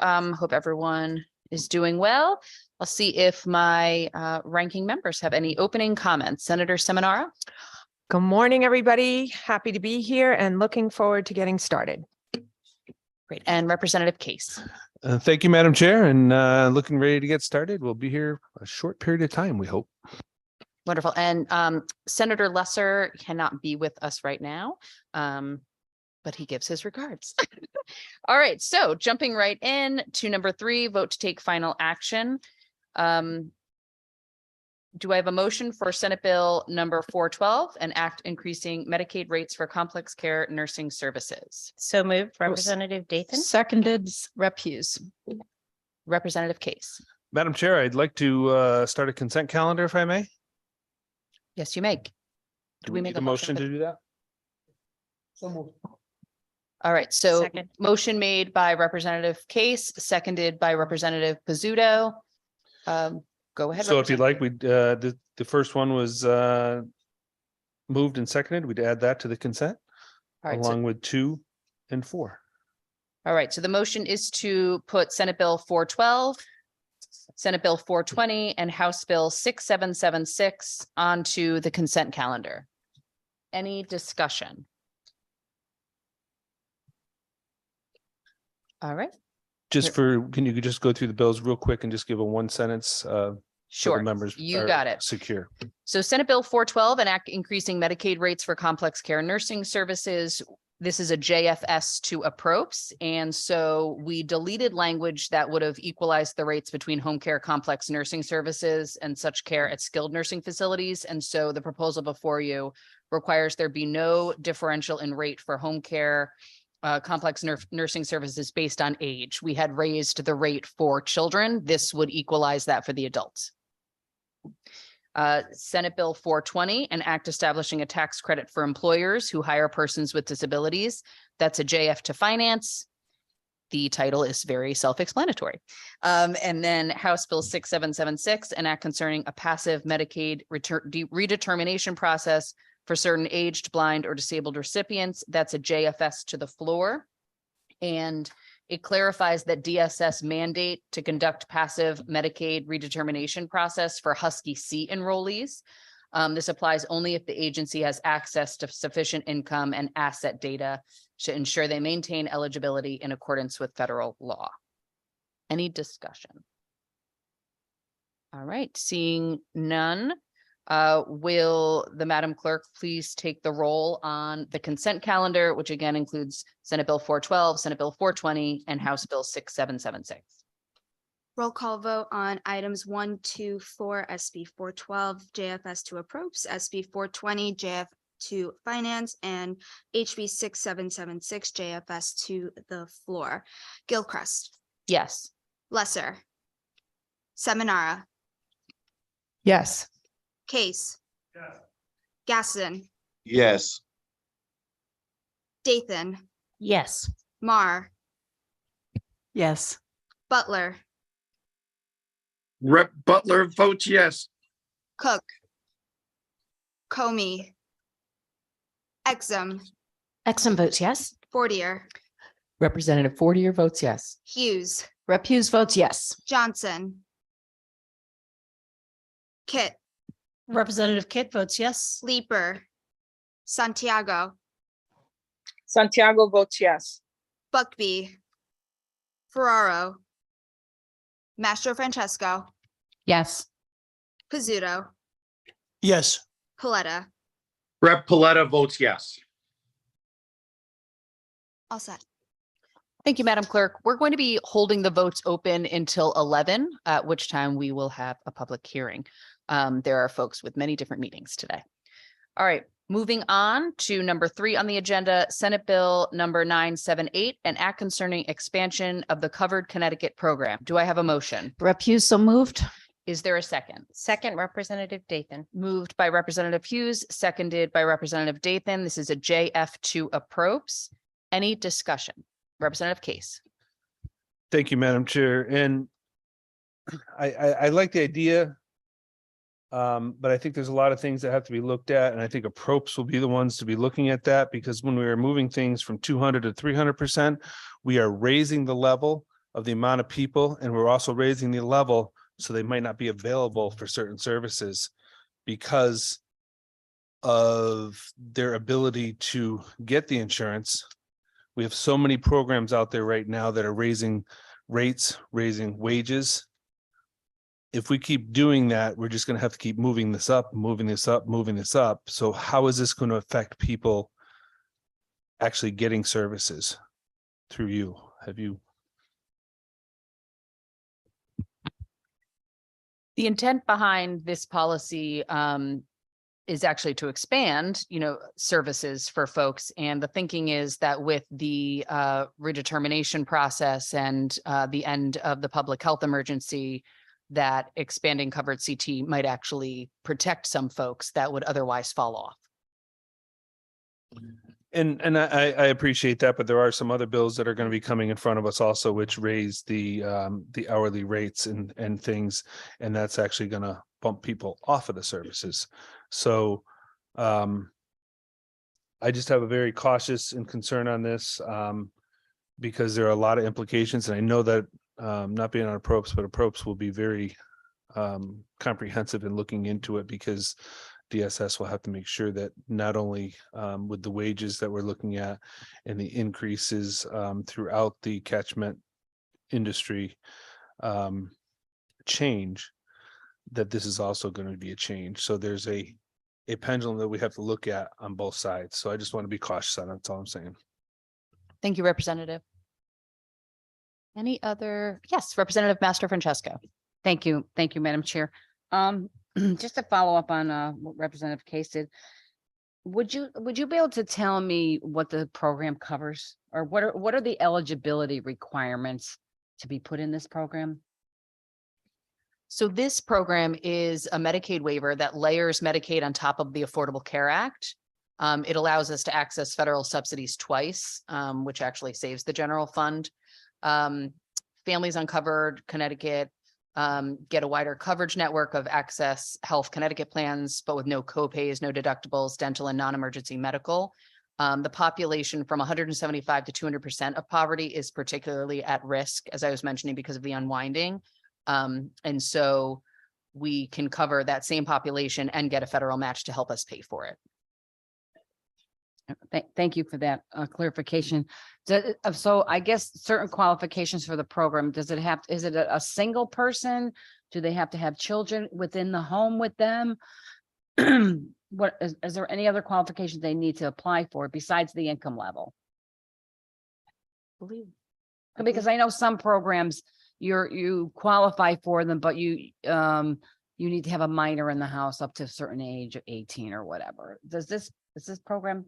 So hope everyone is doing well. I'll see if my ranking members have any opening comments. Senator Seminara. Good morning, everybody. Happy to be here and looking forward to getting started. Great. And Representative Case. Thank you, Madam Chair, and looking ready to get started. We'll be here a short period of time, we hope. Wonderful. And Senator Lesser cannot be with us right now, but he gives his regards. All right. So jumping right in to number 3, vote to take final action. Do I have a motion for Senate Bill number 412, an act increasing Medicaid rates for complex care nursing services? So moved, Representative Dathan. Seconded, Rep. Hughes. Representative Case. Madam Chair, I'd like to start a consent calendar if I may. Yes, you may. Do we make need a motion to do that? All right. So Second. motion made by Representative Case, seconded by Representative Pizzuto. Go ahead. So if you'd like, we'd the first one was moved and seconded. We'd add that to the consent All right. along with 2 and 4. All right. So the motion is to put Senate Bill 412, Senate Bill 420, and House Bill 6776 onto the consent calendar. Any discussion? All right. Can you just go through the bills real quick and just give a 1 sentence? Sure. Members You are got it. secure. So Senate Bill 412, an act increasing Medicaid rates for complex care nursing services. This is a JFS to APROPS. And so we deleted language that would have equalized the rates between home care, complex nursing services, and such care at skilled nursing facilities. And so the proposal before you requires there be no differential in rate for home care, complex nursing services based on age. We had raised the rate for children. This would equalize that for the adults. Senate Bill 420, an act establishing a tax credit for employers who hire persons with disabilities. That's a JF to finance. The title is very self-explanatory. And then House Bill 6776, an act concerning a passive Medicaid redetermination process for certain aged, blind, or disabled recipients. That's a JFS to the floor. And it clarifies that DSS mandate to conduct passive Medicaid redetermination process for Husky C enrollees. This applies only if the agency has access to sufficient income and asset data to ensure they maintain eligibility in accordance with federal law. Any discussion? All right, seeing none. Will the Madam Clerk please take the roll on the consent calendar, which again includes Senate Bill 412, Senate Bill 420, and House Bill 6776. Roll call vote on items 1, 2, 4, SB 412, JFS to APROPS, SB 420, JF to Finance, and HB 6776, JFS to the floor. Gilchrist, Yes. Lesser, Seminara, Yes. Case, Gaston, Yes. Dathan, Yes. Mar, Yes. Butler, Rep. Butler votes yes. Cook, Comey, Exum, Exum votes yes. Fortier, Representative Fortier votes yes. Hughes, Rep. Hughes votes yes. Johnson, Kit, Representative Kitt votes yes. Leeper, Santiago, Santiago votes yes. Buckby, Ferraro, Mastro Francesco, Yes. Pizzuto, Yes. Paletta, Rep. Paletta votes yes. all set. Thank you, Madam Clerk. We're going to be holding the votes open until 11, at which time we will have a public hearing. There are folks with many different meetings today. All right, moving on to number 3 on the agenda, Senate Bill number 978, an act concerning expansion of the Covered Connecticut program. Do I have a motion? Rep. Hughes so moved. Is there a second? Second, Representative Dathan. Moved by Representative Hughes, seconded by Representative Dathan. This is a JF to APROPS. Any discussion? Representative Case. Thank you, Madam Chair. And I like the idea. But I think there's a lot of things that have to be looked at, and I think APROPS will be the ones to be looking at that, because when we are moving things from 200 to 300%, we are raising the level of the amount of people, and we're also raising the level, so they might not be available for certain services because of their ability to get the insurance. We have so many programs out there right now that are raising rates, raising wages. If we keep doing that, we're just going to have to keep moving this up, moving this up, moving this up. So how is this going to affect people actually getting services through you? Have you? The intent behind this policy is actually to expand, services for folks. And the thinking is that with the redetermination process and the end of the public health emergency, that expanding covered CT might actually protect some folks that would otherwise fall off. And I appreciate that, but there are some other bills that are going to be coming in front of us also, which raise the hourly rates and things, and that's actually going to bump people off of the services. So I just have a very cautious and concern on this because there are a lot of implications, and I know that not being on approps, but approps will be very comprehensive in looking into it, because DSS will have to make sure that not only with the wages that we're looking at and the increases throughout the catchment industry change, that this is also going to be a change. So there's a pendulum that we have to look at on both sides. So I just want to be cautious on it. That's all I'm saying. Thank you, Representative. Any other? Yes, Representative Master Francesco. Thank you. Thank you, Madam Chair. Just to follow up on what Representative Case did, would you be able to tell me what the program covers, or what are the eligibility requirements to be put in this program? So this program is a Medicaid waiver that layers Medicaid on top of the Affordable Care Act. It allows us to access federal subsidies twice, which actually saves the general fund. Families Uncovered Connecticut get a wider coverage network of Access Health Connecticut plans, but with no copays, no deductibles, dental and non-emergency medical. The population from 175 to 200% of poverty is particularly at risk, as I was mentioning, because of the unwinding. And so we can cover that same population and get a federal match to help us pay for it. Thank you for that clarification. So I guess certain qualifications for the program, is it a single person? Do they have to have children within the home with them? What is there any other qualifications they need to apply for besides the income level? Because I know some programs you qualify for them, but you need to have a minor in the house up to a certain age of 18 or whatever. Is this program?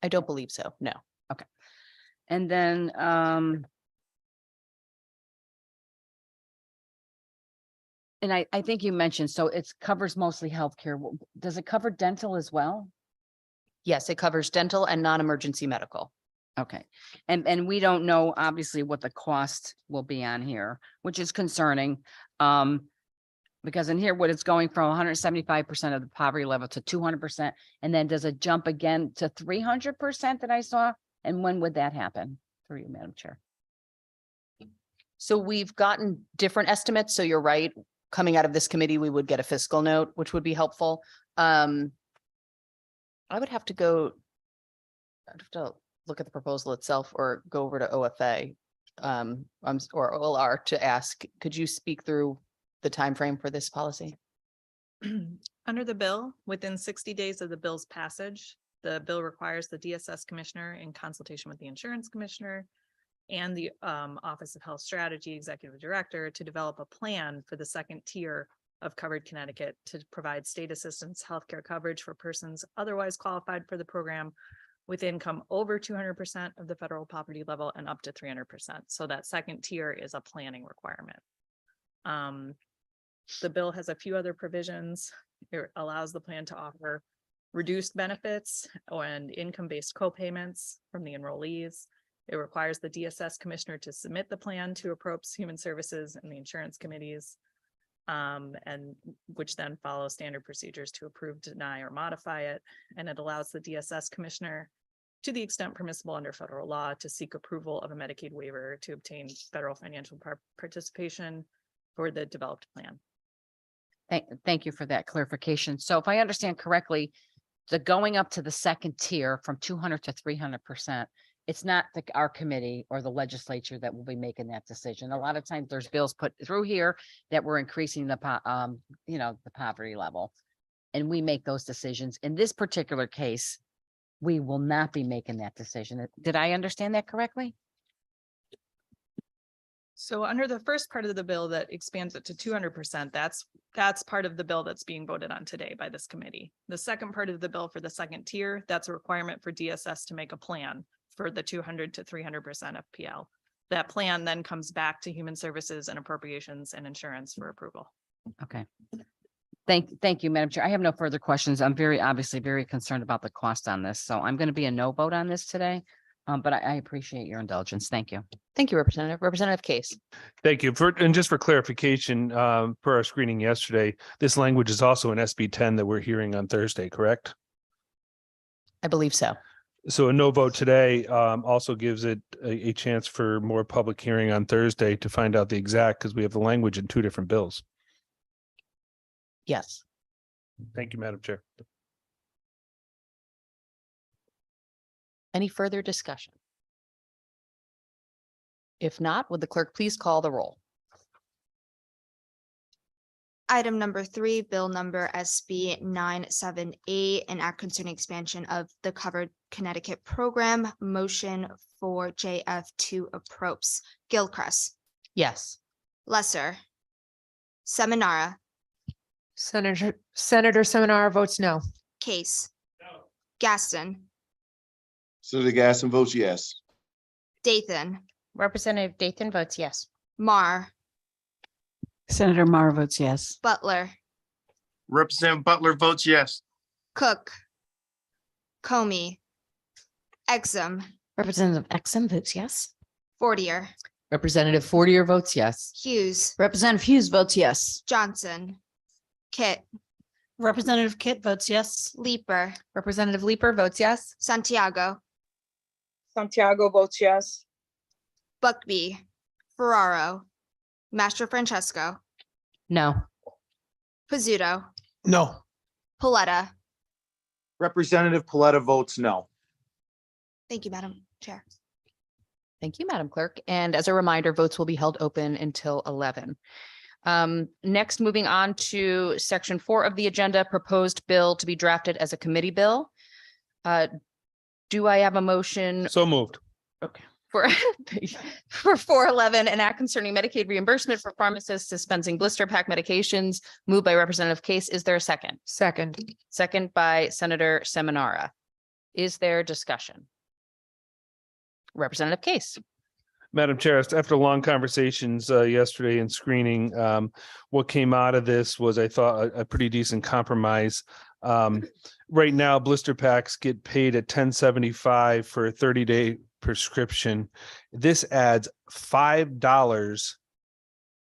I don't believe so. No. Okay. And then and I think you mentioned, so it covers mostly healthcare. Does it cover dental as well? Yes, it covers dental and non-emergency medical. Okay. And we don't know obviously what the cost will be on here, which is concerning. Because in here, what it's going from 175% of the poverty level to 200%, and then does it jump again to 300% that I saw? And when would that happen for you, Madam Chair? So we've gotten different estimates. So you're right. Coming out of this committee, we would get a fiscal note, which would be helpful. I would have to look at the proposal itself or go over to OFA or OLR to ask, could you speak through the time frame for this policy? Under the bill, within 60 days of the bill's passage, the bill requires the DSS commissioner, in consultation with the insurance commissioner and the Office of Health Strategy Executive Director, to develop a plan for the second tier of Covered Connecticut to provide state assistance healthcare coverage for persons otherwise qualified for the program with income over 200% of the federal poverty level and up to 300%. So that second tier is a planning requirement. The bill has a few other provisions. It allows the plan to offer reduced benefits and income-based co-payments from the enrollees. It requires the DSS commissioner to submit the plan to APROPS, Human Services, and the insurance committees, and which then follow standard procedures to approve, deny, or modify it. And it allows the DSS commissioner to the extent permissible under federal law, to seek approval of a Medicaid waiver to obtain federal financial participation for the developed plan. Thank you for that clarification. So if I understand correctly, the going up to the second tier from 200 to 300%, it's not our committee or the legislature that will be making that decision. A lot of times there's bills put through here that we're increasing the the poverty level. And we make those decisions. In this particular case, we will not be making that decision. Did I understand that correctly? So under the first part of the bill that expands it to 200%, that's part of the bill that's being voted on today by this committee. The second part of the bill for the second tier, that's a requirement for DSS to make a plan for the 200 to 300% FPL. That plan then comes back to Human Services and Appropriations and Insurance for approval. Okay. Thank you, Madam Chair. I have no further questions. I'm obviously very concerned about the cost on this. So I'm going to be a no vote on this today. But I appreciate your indulgence. Thank you. Thank you, Representative. Representative Case. Thank you. And just for clarification, per our screening yesterday, this language is also in SB 10 that we're hearing on Thursday, correct? I believe so. So a no vote today also gives it a chance for more public hearing on Thursday to find out the exact, because we have the language in two different bills. Yes. Thank you, Madam Chair. Any further discussion? If not, would the clerk please call the roll? Item number 3, bill number SB 978, an act concerning expansion of the covered Connecticut program. Motion for JF to approves. Gilchrist, Yes. Lesser, Seminara, Senator Seminara votes no. Case, Gaston, Senator Gaston votes yes. Dathan, Representative Dathan votes yes. Mar, Senator Mar votes yes. Butler, Representative Butler votes yes. Cook, Comey, Exum, Representative Exum votes yes. Fortier, Representative Fortier votes yes. Hughes, Representative Hughes votes yes. Johnson, Kit, Representative Kit votes yes. Leeper, Representative Leeper votes yes. Santiago, Santiago votes yes. Buckby, Ferraro, Master Francesco, No. Pizzuto, No. Paletta. Representative Paletta votes no. Thank you, Madam Chair. Thank you, Madam Clerk. And as a reminder, votes will be held open until 11. Next, moving on to section 4 of the agenda, proposed bill to be drafted as a committee bill. Do I have a motion So moved. for for 411, an act concerning Medicaid reimbursement for pharmacists dispensing blister pack medications, moved by Representative Case? Is there a second? Second. Second by Senator Seminara. Is there discussion? Representative Case. Madam Chair, after long conversations yesterday in screening, what came out of this was, I thought, a pretty decent compromise. Right now, blister packs get paid at $10.75 for a 30-day prescription. This adds $5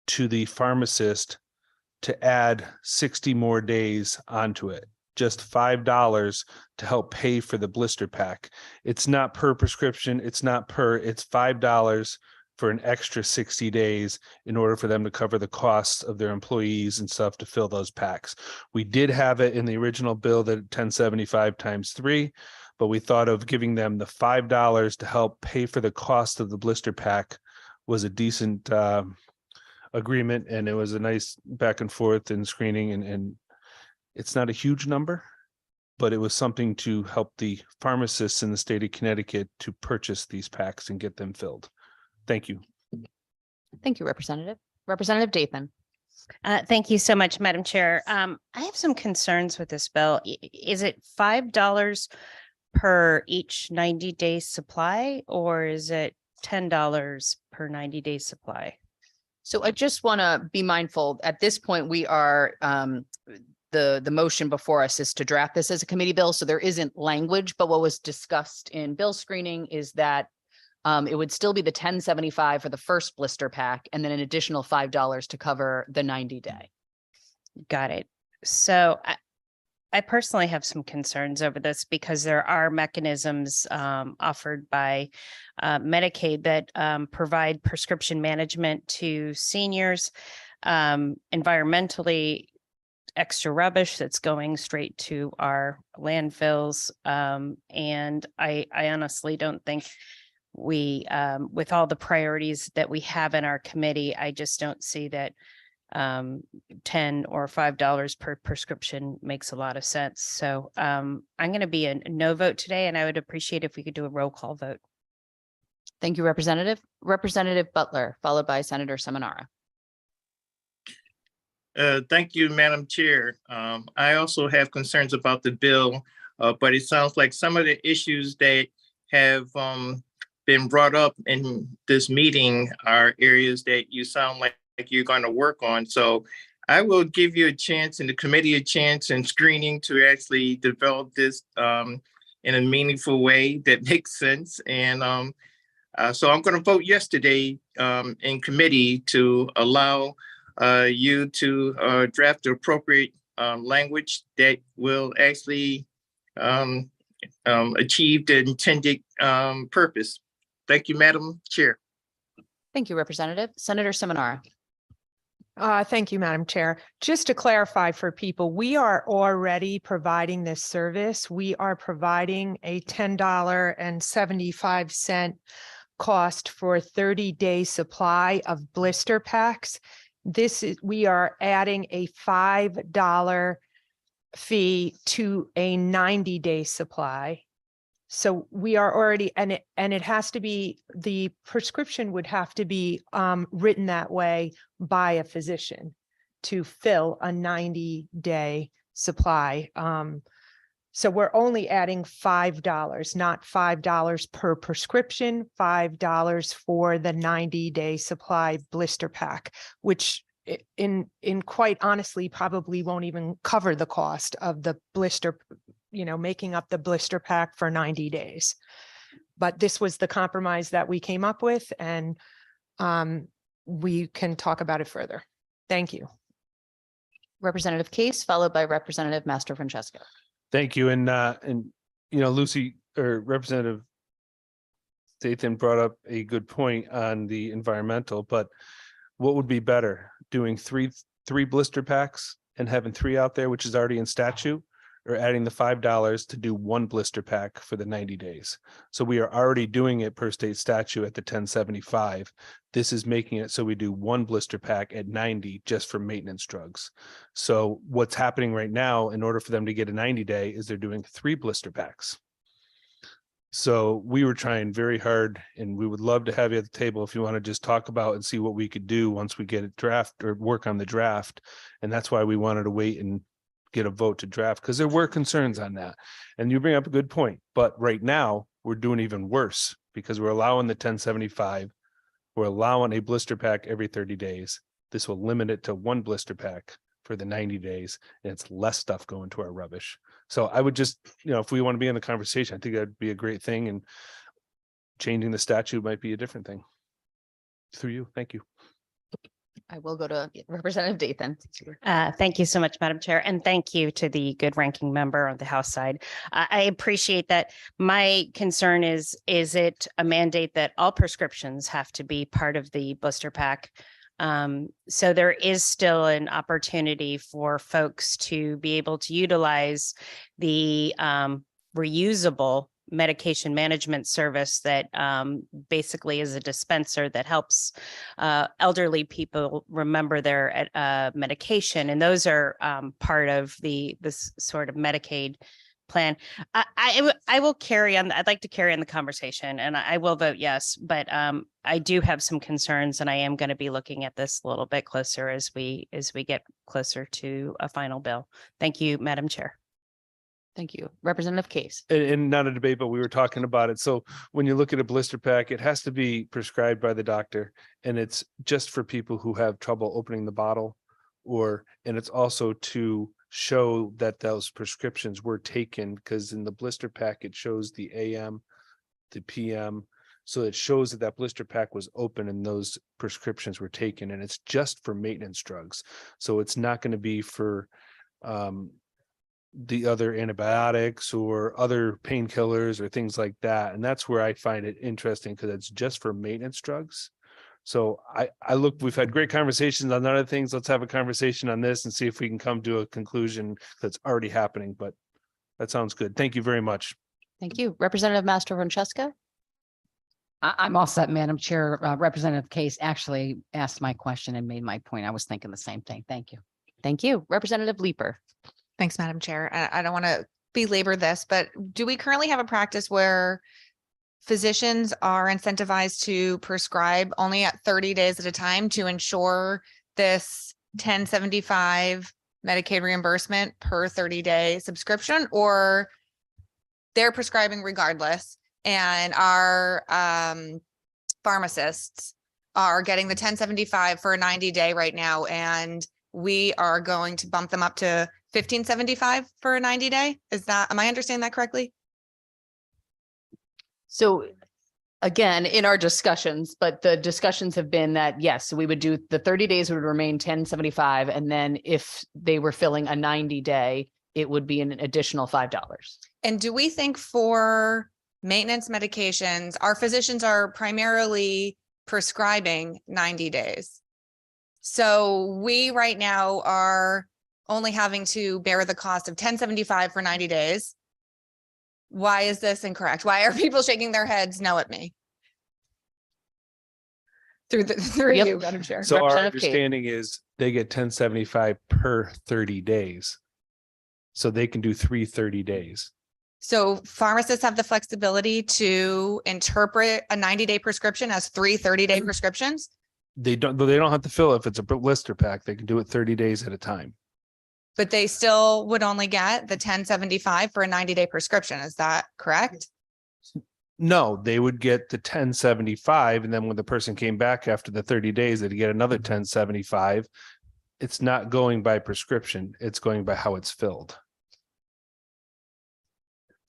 to the pharmacist to add 60 more days onto it. Just $5 to help pay for the blister pack. It's not per prescription. It's $5 for an extra 60 days in order for them to cover the costs of their employees and stuff to fill those packs. We did have it in the original bill that $10.75 times 3, but we thought of giving them the $5 to help pay for the cost of the blister pack was a decent agreement, and it was a nice back and forth in screening, and it's not a huge number, but it was something to help the pharmacists in the state of Connecticut to purchase these packs and get them filled. Thank you. Thank you, Representative. Representative Dathan. Thank you so much, Madam Chair. I have some concerns with this bill. Is it $5 per each 90-day supply, or is it $10 per 90-day supply? So I just want to be mindful, at this point, we are, the motion before us is to draft this as a committee bill, so there isn't language, but what was discussed in bill screening is that it would still be the $10.75 for the first blister pack, and then an additional $5 to cover the 90-day. Got it. So I personally have some concerns over this because there are mechanisms offered by Medicaid that provide prescription management to seniors. Environmentally, extra rubbish that's going straight to our landfills. And I honestly don't think we, with all the priorities that we have in our committee, I just don't see that 10 or $5 per prescription makes a lot of sense. So I'm going to be a no vote today, and I would appreciate if we could do a roll call vote. Thank you, Representative. Representative Butler, followed by Senator Seminara. Thank you, Madam Chair. I also have concerns about the bill, but it sounds like some of the issues that have been brought up in this meeting are areas that you sound like you're going to work on. So I will give you a chance and the committee a chance in screening to actually develop this in a meaningful way that makes sense. And so I'm going to vote yes today in committee to allow you to draft the appropriate language that will actually achieve the intended purpose. Thank you, Madam Chair. Thank you, Representative. Senator Seminara. Thank you, Madam Chair. Just to clarify for people, we are already providing this service. We are providing a $10.75 cost for 30-day supply of blister packs. We are adding a $5 fee to a 90-day supply. So we are already, and it has to be, the prescription would have to be written that way by a physician to fill a 90-day supply. So we're only adding $5, not $5 per prescription, $5 for the 90-day supply blister pack, which in quite honestly probably won't even cover the cost of the blister, making up the blister pack for 90 days. But this was the compromise that we came up with, and we can talk about it further. Thank you. Representative Case, followed by Representative Master Francesco. Thank you. And Lucy or Representative Dathan brought up a good point on the environmental, but what would be better, doing three blister packs and having 3 out there, which is already in statute, or adding the $5 to do 1 blister pack for the 90 days. So we are already doing it per state statute at the 1075. This is making it so we do 1 blister pack at 90 just for maintenance drugs. So what's happening right now, in order for them to get a 90-day, is they're doing 3 blister packs. So we were trying very hard, and we would love to have you at the table if you want to just talk about and see what we could do once we get a draft or work on the draft. And that's why we wanted to wait and get a vote to draft, because there were concerns on that. And you bring up a good point, but right now we're doing even worse because we're allowing the 1075. We're allowing a blister pack every 30 days. This will limit it to 1 blister pack for the 90 days, and it's less stuff going to our rubbish. So I would just, if we want to be in the conversation, I think that'd be a great thing, and changing the statute might be a different thing. Through you. Thank you. I will go to Representative Dathan. Thank you so much, Madam Chair, and thank you to the good ranking member on the House side. I appreciate that. My concern is it a mandate that all prescriptions have to be part of the blister pack? So there is still an opportunity for folks to be able to utilize the reusable medication management service that basically is a dispenser that helps elderly people remember their medication. And those are part of this sort of Medicaid plan. I will carry on. I'd like to carry on the conversation, and I will vote yes, but I do have some concerns, and I am going to be looking at this a little bit closer as we get closer to a final bill. Thank you, Madam Chair. Thank you. Representative Case. And not a debate, but we were talking about it. So when you look at a blister pack, it has to be prescribed by the doctor, and it's just for people who have trouble opening the bottle, and it's also to show that those prescriptions were taken, because in the blister pack, it shows the AM, the PM. So it shows that blister pack was open and those prescriptions were taken, and it's just for maintenance drugs. So it's not going to be for the other antibiotics or other painkillers or things like that. And that's where I find it interesting because it's just for maintenance drugs. So I look, we've had great conversations on other things. Let's have a conversation on this and see if we can come to a conclusion that's already happening, but that sounds good. Thank you very much. Thank you. Representative Master Francesca? I'm all set, Madam Chair. Representative Case actually asked my question and made my point. I was thinking the same thing. Thank you. Thank you. Representative Leeper? Thanks, Madam Chair. I don't want to belabor this, but do we currently have a practice where physicians are incentivized to prescribe only at 30 days at a time to ensure this 1075 Medicaid reimbursement per 30-day subscription, or they're prescribing regardless and our pharmacists are getting the 1075 for a 90-day right now, and we are going to bump them up to 1575 for a 90-day? Am I understanding that correctly? So again, in our discussions, but the discussions have been that, yes, we would do the 30 days would remain 1075. And then if they were filling a 90-day, it would be an additional $5. And do we think for maintenance medications, our physicians are primarily prescribing 90 days? So we right now are only having to bear the cost of 1075 for 90 days. Why is this incorrect? Why are people shaking their heads no at me? Through Yep. you, Madam Chair. So our Representative Cate. understanding is they get 1075 per 30 days. So they can do 3 30 days. So pharmacists have the flexibility to interpret a 90-day prescription as 3 30-day prescriptions? They don't have to fill it if it's a blister pack. They can do it 30 days at a time. But they still would only get the 1075 for a 90-day prescription. Is that correct? No, they would get the 1075. And then when the person came back after the 30 days, they'd get another 1075. It's not going by prescription. It's going by how it's filled.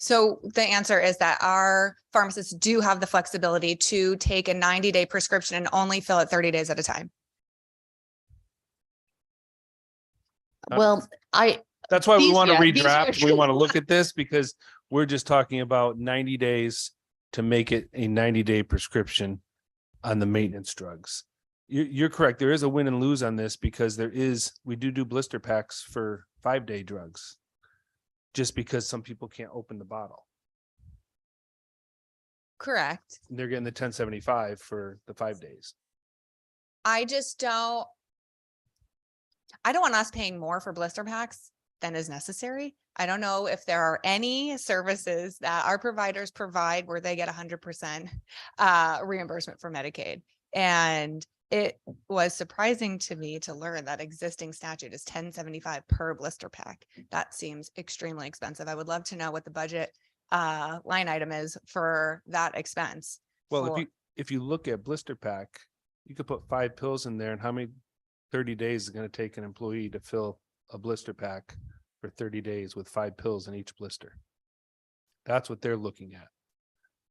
So the answer is that our pharmacists do have the flexibility to take a 90-day prescription and only fill it 30 days at a time. Well, That's why we These- want to yeah, these are- redraft. We want to look at this because we're just talking about 90 days to make it a 90-day prescription on the maintenance drugs. You're correct. There is a win and lose on this because we do blister packs for 5-day drugs. Just because some people can't open the bottle. Correct. They're getting the 1075 for the 5 days. I don't want us paying more for blister packs than is necessary. I don't know if there are any services that our providers provide where they get 100% reimbursement for Medicaid. And it was surprising to me to learn that existing statute is 1075 per blister pack. That seems extremely expensive. I would love to know what the budget line item is for that expense. Well, for- if you look at blister pack, you could put 5 pills in there, and how many 30 days is going to take an employee to fill a blister pack for 30 days with 5 pills in each blister? That's what they're looking at.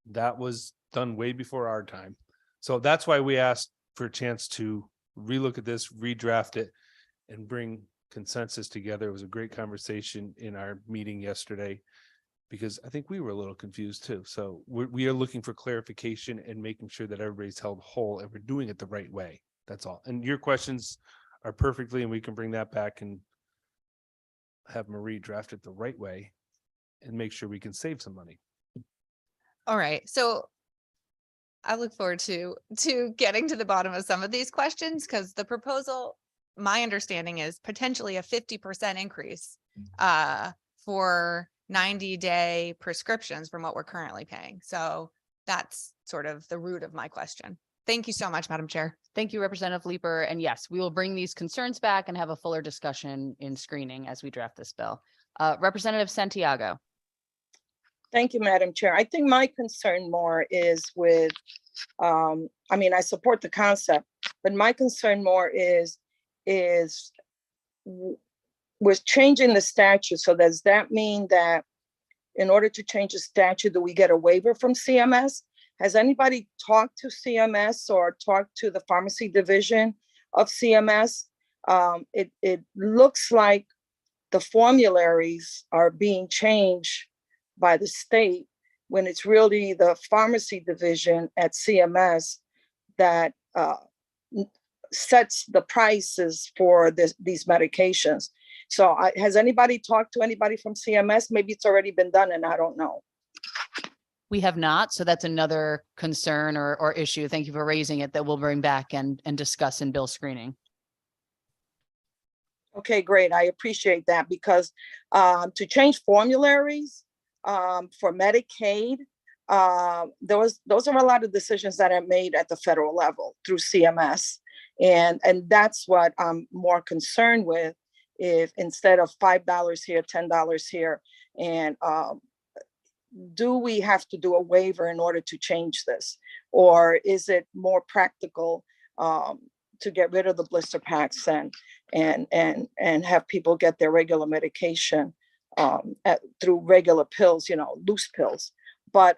That was done way before our time. So that's why we asked for a chance to relook at this, redraft it, and bring consensus together. It was a great conversation in our meeting yesterday, because I think we were a little confused too. So we are looking for clarification and making sure that everybody's held whole and we're doing it the right way. That's all. And your questions are perfectly, and we can bring that back and have Marie draft it the right way and make sure we can save some money. All right, so I look forward to getting to the bottom of some of these questions, because the proposal, my understanding is potentially a 50% increase for 90-day prescriptions from what we're currently paying. So that's sort of the root of my question. Thank you so much, Madam Chair. thank you, Representative Leeper. And yes, we will bring these concerns back and have a fuller discussion in screening as we draft this bill. Representative Santiago. Thank you, Madam Chair. I think my concern more is with, I support the concept, but my concern more is with changing the statute. So does that mean that in order to change the statute, do we get a waiver from CMS? Has anybody talked to CMS or talked to the pharmacy division of CMS? It looks like the formularies are being changed by the state when it's really the pharmacy division at CMS that sets the prices for these medications. So has anybody talked to anybody from CMS? Maybe it's already been done and I don't know. We have not, so that's another concern or issue. Thank you for raising it that we'll bring back and discuss in bill screening. Okay, great. I appreciate that because to change formularies for Medicaid, those are a lot of decisions that are made at the federal level through CMS. And that's what I'm more concerned with, if instead of $5 here, $10 here, and do we have to do a waiver in order to change this? Or is it more practical to get rid of the blister packs and have people get their regular medication through regular pills, loose pills? But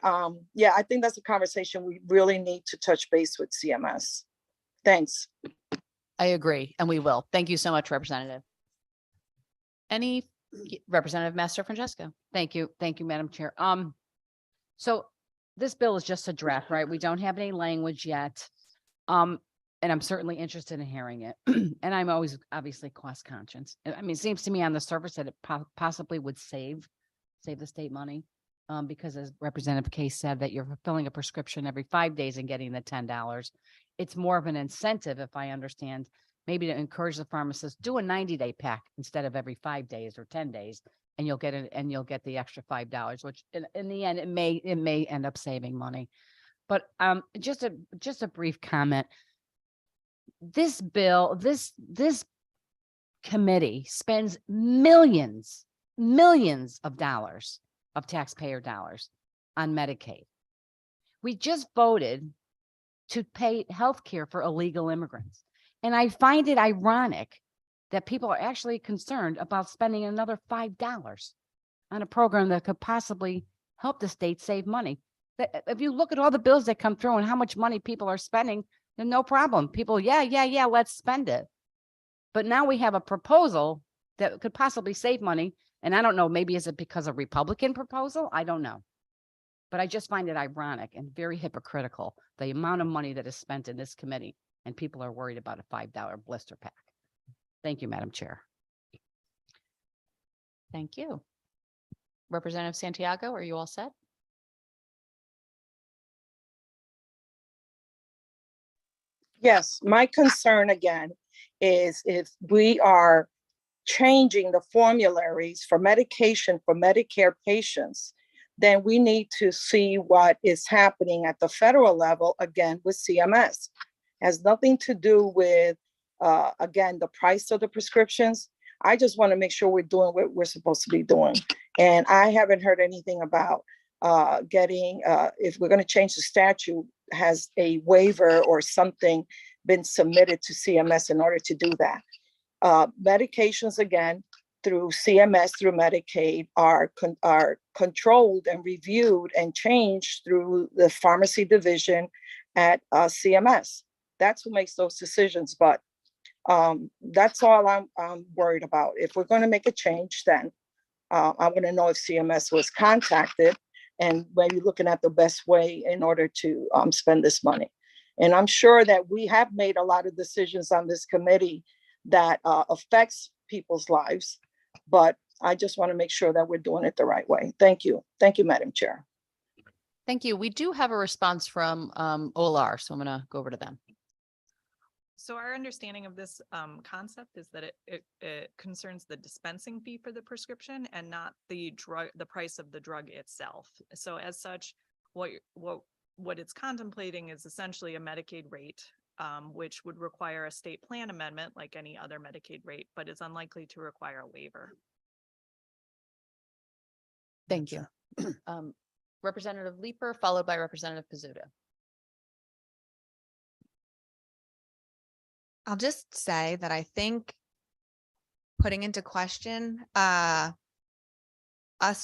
yeah, I think that's a conversation we really need to touch base with CMS. Thanks. I agree, and we will. Thank you so much, Representative. Any Representative Master Francesco? Thank you. Thank you, Madam Chair. So this bill is just a draft, right? We don't have any language yet. And I'm certainly interested in hearing it. And I'm always obviously cost conscious. I mean, it seems to me on the surface that it possibly would save the state money. Because as Representative Case said, that you're fulfilling a prescription every 5 days and getting the $10. It's more of an incentive, if I understand, maybe to encourage the pharmacist, do a 90-day pack instead of every 5 days or 10 days, and you'll get it, and you'll get the extra $5, which in the end, it may end up saving money. But just a brief comment. This bill, this committee spends millions of dollars of taxpayer dollars on Medicaid. We just voted to pay health care for illegal immigrants. And I find it ironic that people are actually concerned about spending another $5 on a program that could possibly help the state save money. If you look at all the bills that come through and how much money people are spending, then no problem. People, yeah, let's spend it. But now we have a proposal that could possibly save money. And I don't know, maybe is it because of Republican proposal? I don't know. But I just find it ironic and very hypocritical, the amount of money that is spent in this committee, and people are worried about a $5 blister pack. Thank you, Madam Chair. Thank you. Representative Santiago, are you all set? Yes, my concern again is if we are changing the formularies for medication for Medicare patients, then we need to see what is happening at the federal level, again, with CMS. Has nothing to do with, again, the price of the prescriptions. I just want to make sure we're doing what we're supposed to be doing. And I haven't heard anything about getting, if we're going to change the statute, has a waiver or something been submitted to CMS in order to do that. Medications, again, through CMS, through Medicaid, are controlled and reviewed and changed through the pharmacy division at CMS. That's who makes those decisions. But that's all I'm worried about. If we're going to make a change, then I want to know if CMS was contacted and maybe looking at the best way in order to spend this money. And I'm sure that we have made a lot of decisions on this committee that affects people's lives, but I just want to make sure that we're doing it the right way. Thank you. Thank you, Madam Chair. Thank you. We do have a response from OLR, so I'm going to go over to them. So our understanding of this concept is that it concerns the dispensing fee for the prescription and not the price of the drug itself. So as such, what it's contemplating is essentially a Medicaid rate, which would require a state plan amendment like any other Medicaid rate, but is unlikely to require a waiver. Thank you. Representative Leeper, followed by Representative Pizzuto. I'll just say that I think putting into question us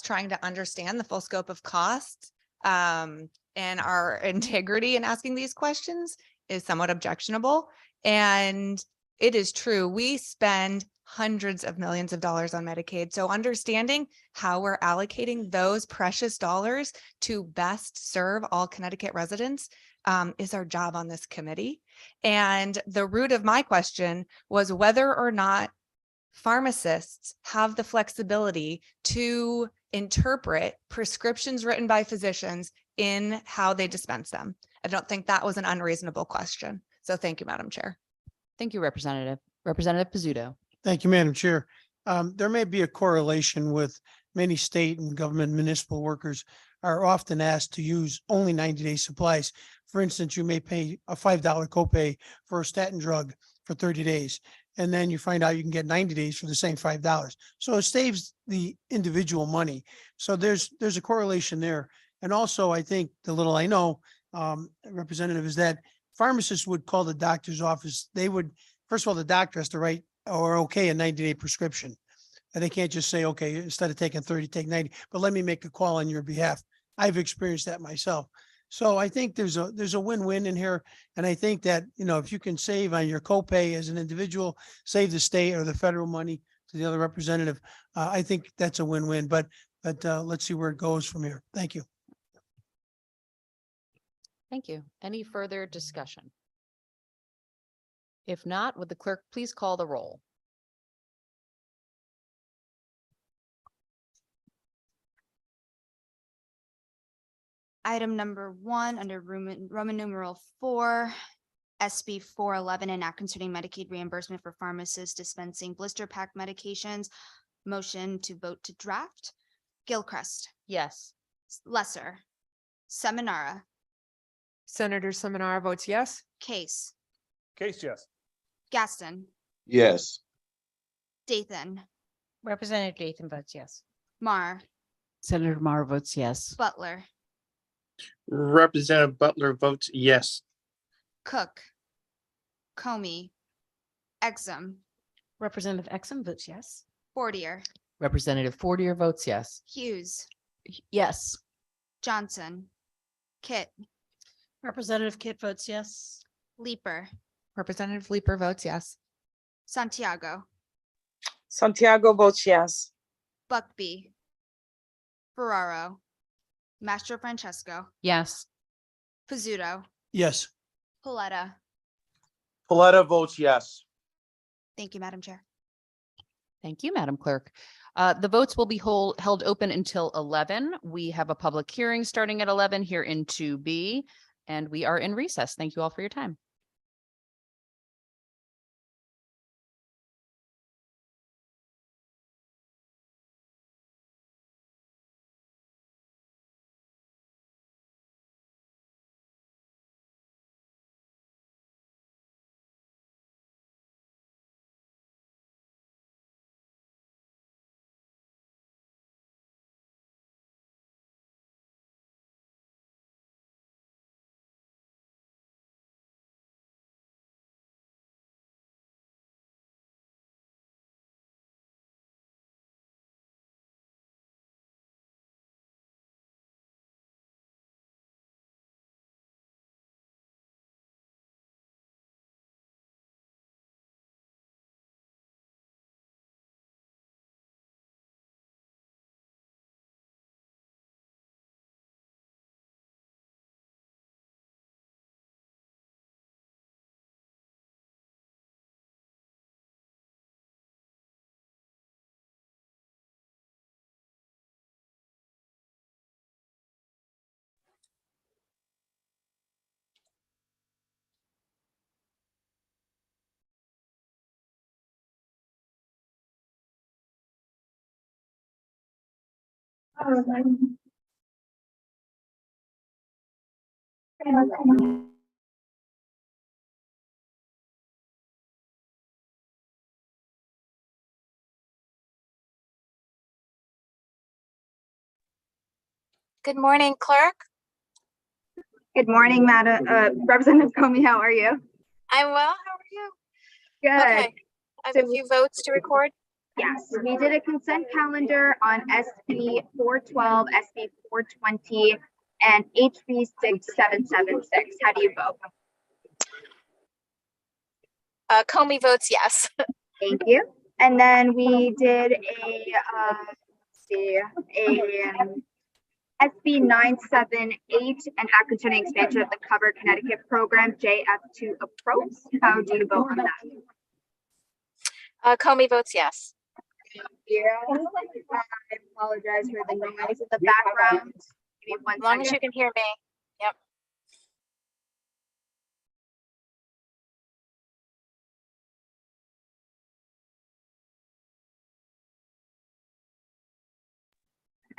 trying to understand the full scope of cost and our integrity in asking these questions is somewhat objectionable. And it is true, we spend hundreds of millions of dollars on Medicaid. So understanding how we're allocating those precious dollars to best serve all Connecticut residents is our job on this committee. And the root of my question was whether or not pharmacists have the flexibility to interpret prescriptions written by physicians in how they dispense them. I don't think that was an unreasonable question. So thank you, Madam Chair. Thank you, Representative. Representative Pizzuto. Thank you, Madam Chair. There may be a correlation with many state and government municipal workers are often asked to use only 90-day supplies. For instance, you may pay a $5 copay for a statin drug for 30 days. And then you find out you can get 90 days for the same $5. So it saves the individual money. So there's a correlation there. And also, I think the little I know, Representative, is that pharmacists would call the doctor's office. They would, first of all, the doctor has to write or okay a 90-day prescription. And they can't just say, okay, instead of taking 30, take 90, but let me make a call on your behalf. I've experienced that myself. So I think there's a win-win in here. And I think that, if you can save on your copay as an individual, save the state or the federal money to the other representative, I think that's a win-win, but let's see where it goes from here. Thank you. Thank you. Any further discussion? If not, would the clerk please call the roll? Item number 1 under Roman numeral 4, SB 411, an act concerning Medicaid reimbursement for pharmacists dispensing blister pack medications. Motion to vote to draft. Gilchrist, Yes. Lesser, Seminara, Senator Seminara votes yes. Case, Case, yes. Gaston, Yes. Dathan, Representative Dathan votes yes. Mar, Senator Mar votes yes. Butler, Representative Butler votes yes. Cook, Comey, Exum, Representative Exum votes yes. Fortier, Representative Fortier votes yes. Hughes, Yes. Johnson, Kit, Representative Kit votes yes. Leeper, Representative Leeper votes yes. Santiago, Santiago votes yes. Buckby, Ferraro, Mastro Francesco, Yes. Pizzuto, Yes. Paletta. Paletta votes yes. Thank you, Madam Chair. Thank you, Madam Clerk. The votes will be held open until 11. We have a public hearing starting at 11 here in 2B, and we are in recess. Thank you all for your time. Good morning, clerk. Good morning, Madam Representative Comey. How are you? I'm well. How are you? Good. Okay. I have a few votes to record. Yes, we did a consent calendar on SB 412, SB 420, and HB 6776. How do you vote? Comey votes yes. Thank you. And then we did SB 978, an act concerning expansion of the Cover Connecticut program, JF2 approach. How do you vote on that? Comey votes yes. Yeah. I apologize for the noise in the background. Give me 1 As long as you second. can hear me. Yep.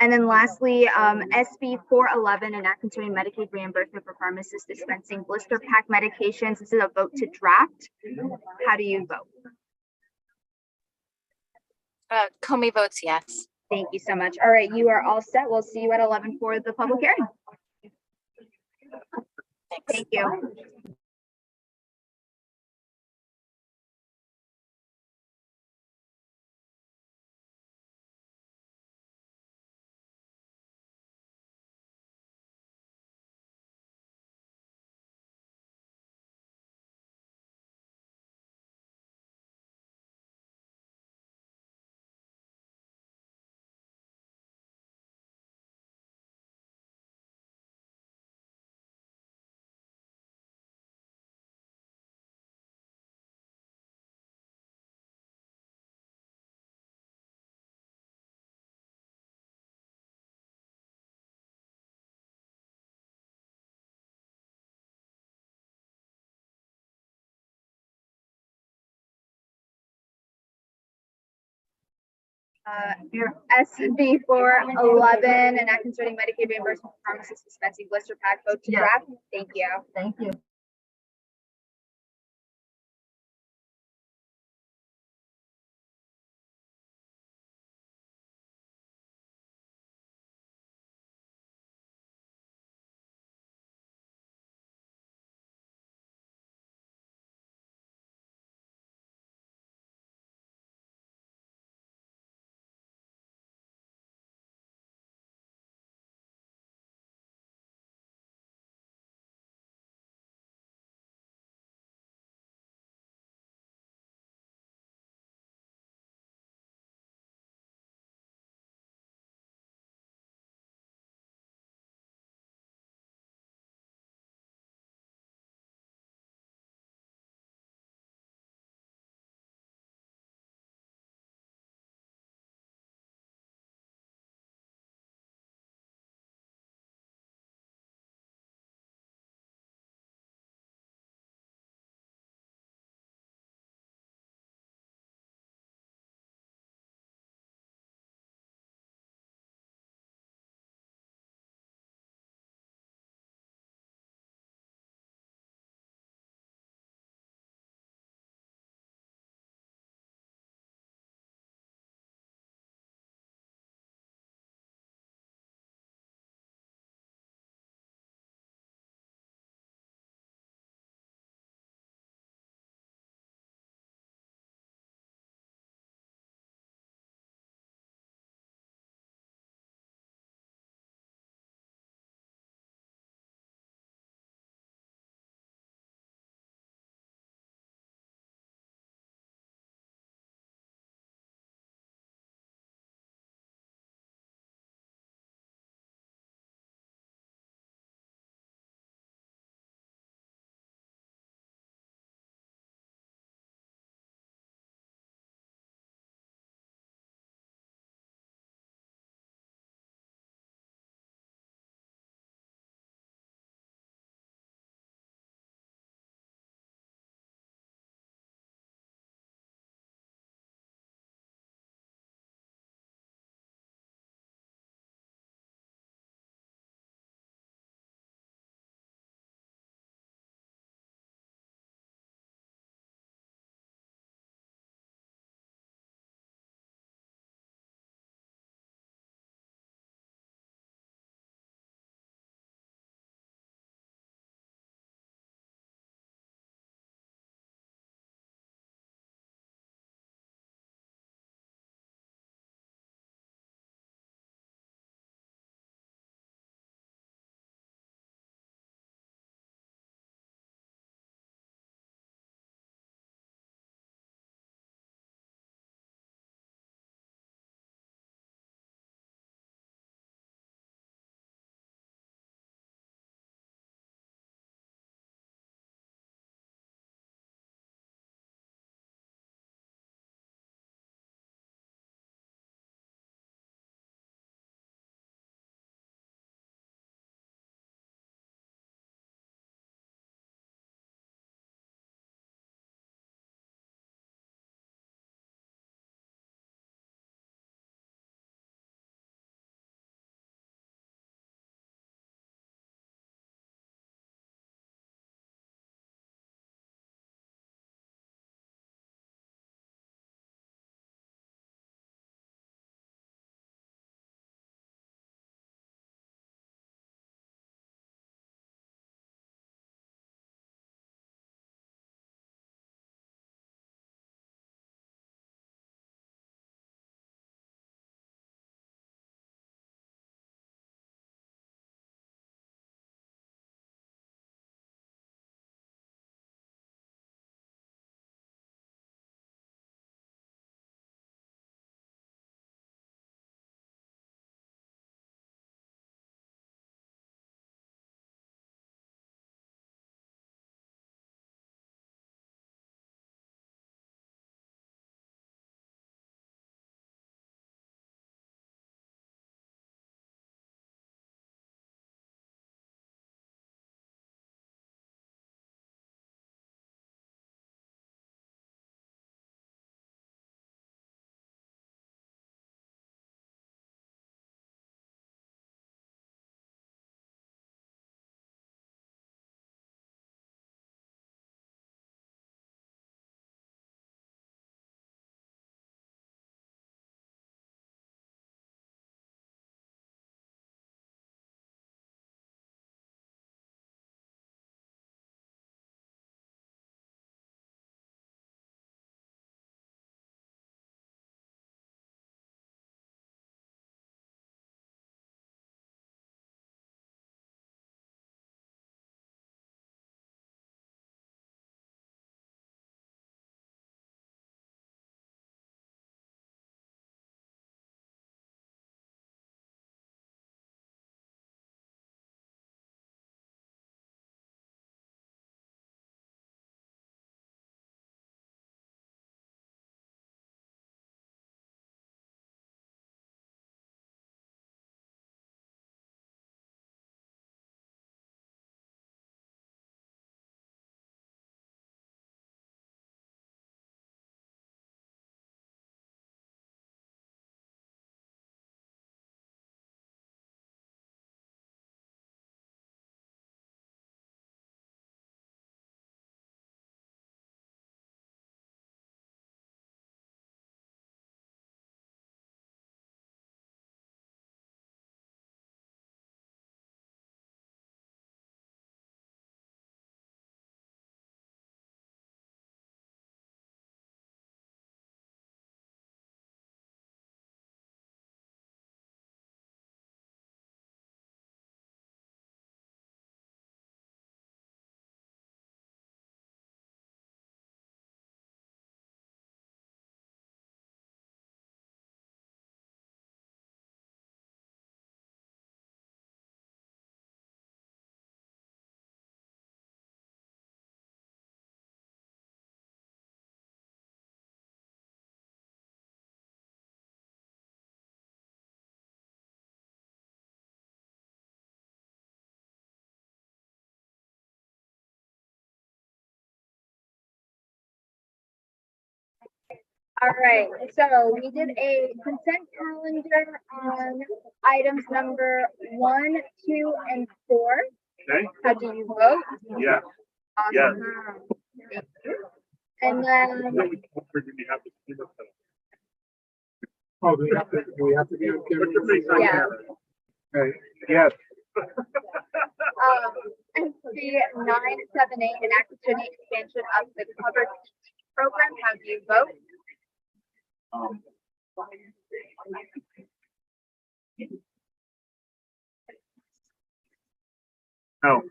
And then lastly, SB 411, an act concerning Medicaid reimbursement for pharmacists dispensing blister pack medications. This is a vote to draft. How do you vote? Comey votes yes. Thank you so much. All right, you are all set. We'll see you at 11 for the public hearing. Thanks. Thank you. Your SB 411, an act concerning Medicaid reimbursement for pharmacists dispensing blister pack, vote to draft. Thank you. Thank you. All right, so we did a consent calendar on items number 1, 2, and 4. Okay. How do you vote? Yeah. Awesome. Thank you. And then, Oh, do we have to be on camera? yeah. Okay, yes. SB 978, an activity expansion of the covered program. How do you vote? No.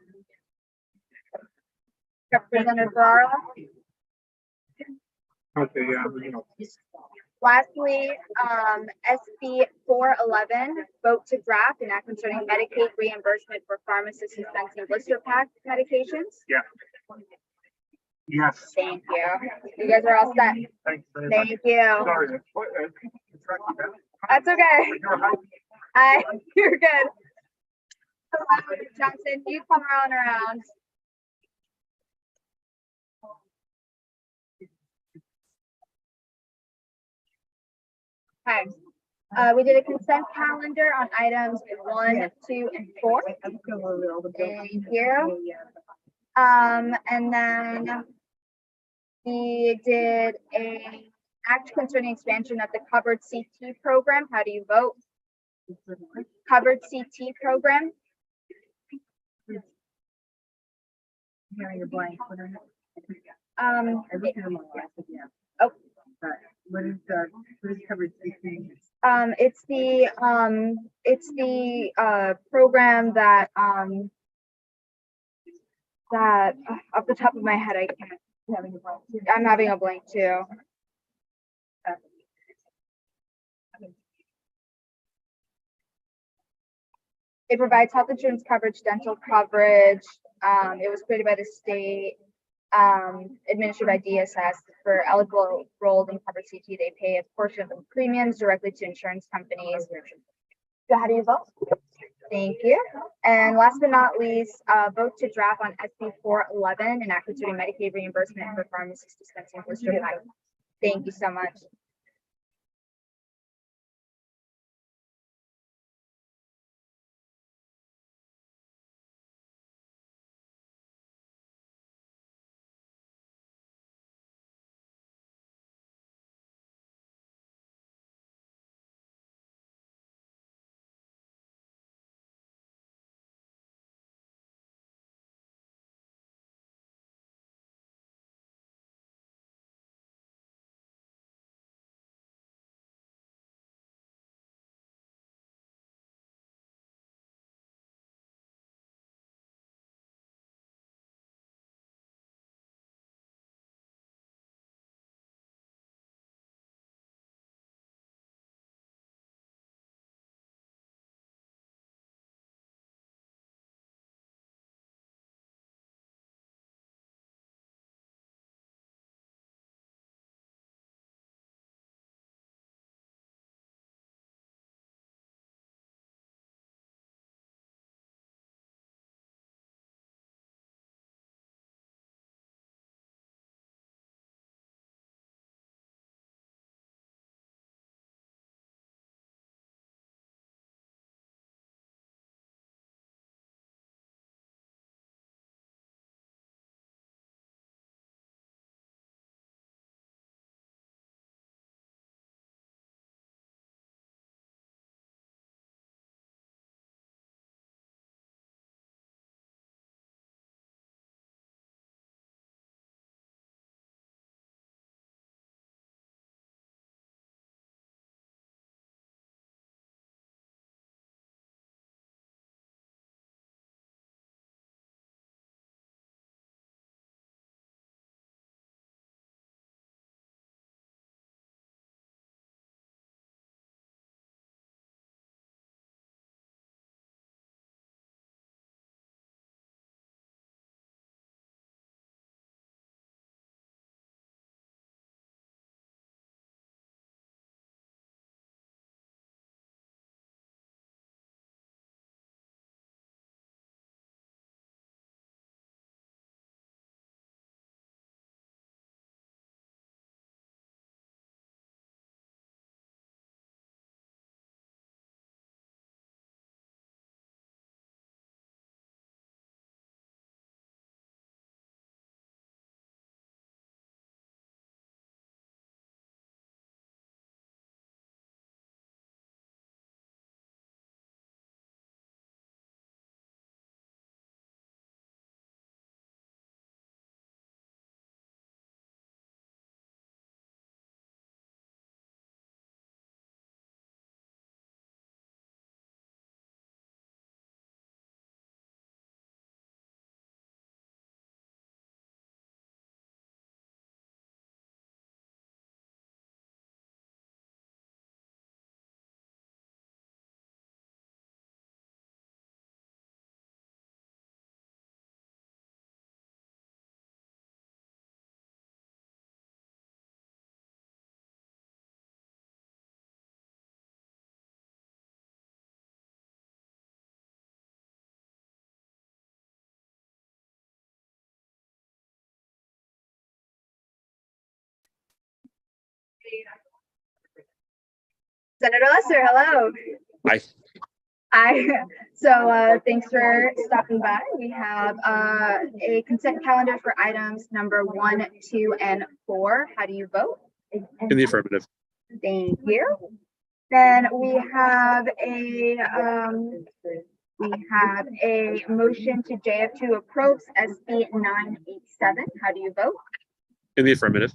Representative Ferraro? Okay, yeah. Lastly, SB 411, vote to draft an act concerning Medicaid reimbursement for pharmacists dispensing blister pack medications. Yeah. Yes. Thank you. You guys are all set. Thanks very much. Thank you. Sorry. That's okay. You're good. Hello, Johnson, you come around. Okay. We did a consent calendar on items 1, 2, and 4. Thank you. And then we did a act concerning expansion of the covered CT program. How do you vote? Covered CT program. Hearing a blank. Oh, What is covered? it's the program that off the top of my head, I can't. I'm having a blank too. It provides health insurance coverage, dental coverage. It was created by the state, administered by DSS. For eligible enrolled in covered CT, they pay a portion of the premiums directly to insurance companies. So how do you vote? Thank you. And last but not least, vote to draft on SB 411 and act concerning Medicaid reimbursement for pharmacists dispensing blister packs. Thank you so much. Senator Lesser, hello. Hi. Hi. So thanks for stopping by. We have a consent calendar for items number 1, 2, and 4. How do you vote? In the affirmative. Thank you. Then we have a motion to JF2 approves SB 987. How do you vote? In the affirmative.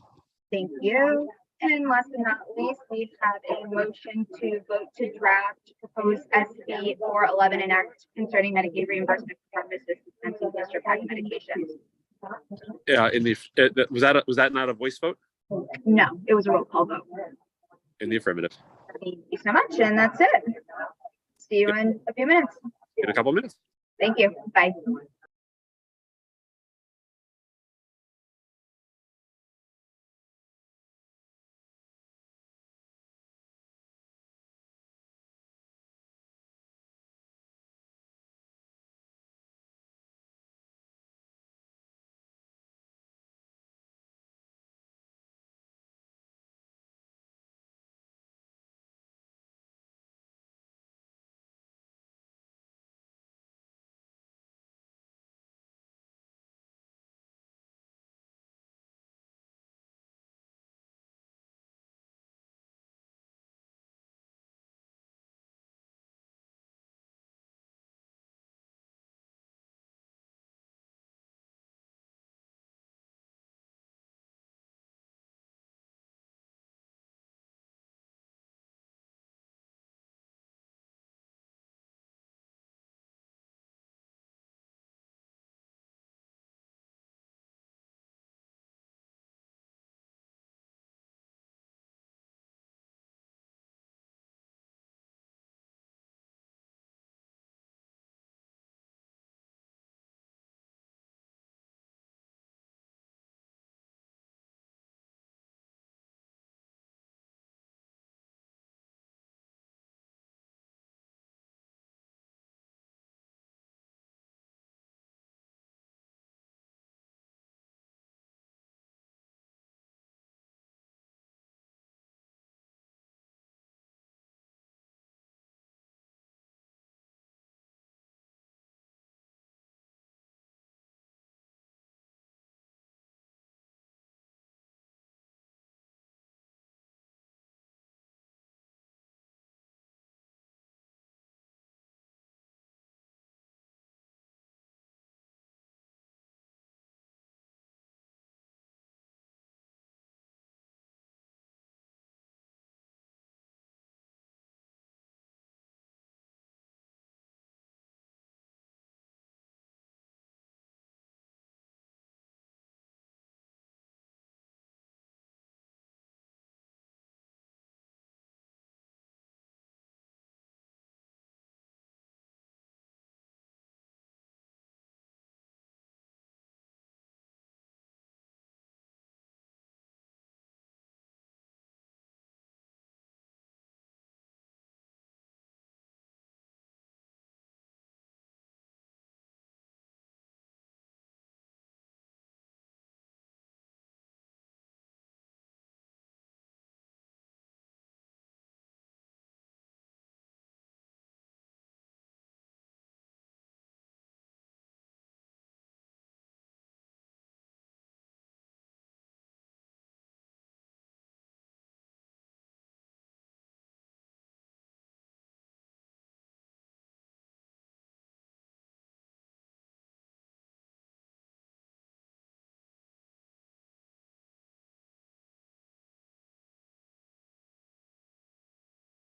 Thank you. And last but not least, we have a motion to vote to draft proposed SB 411 and act concerning Medicaid reimbursement for pharmacists and blister pack medications. Yeah. Was that not a voice vote? No, it was a roll call vote. In the affirmative. Thank you so much. And that's it. See you in a few minutes. In a couple minutes. Thank you. Bye.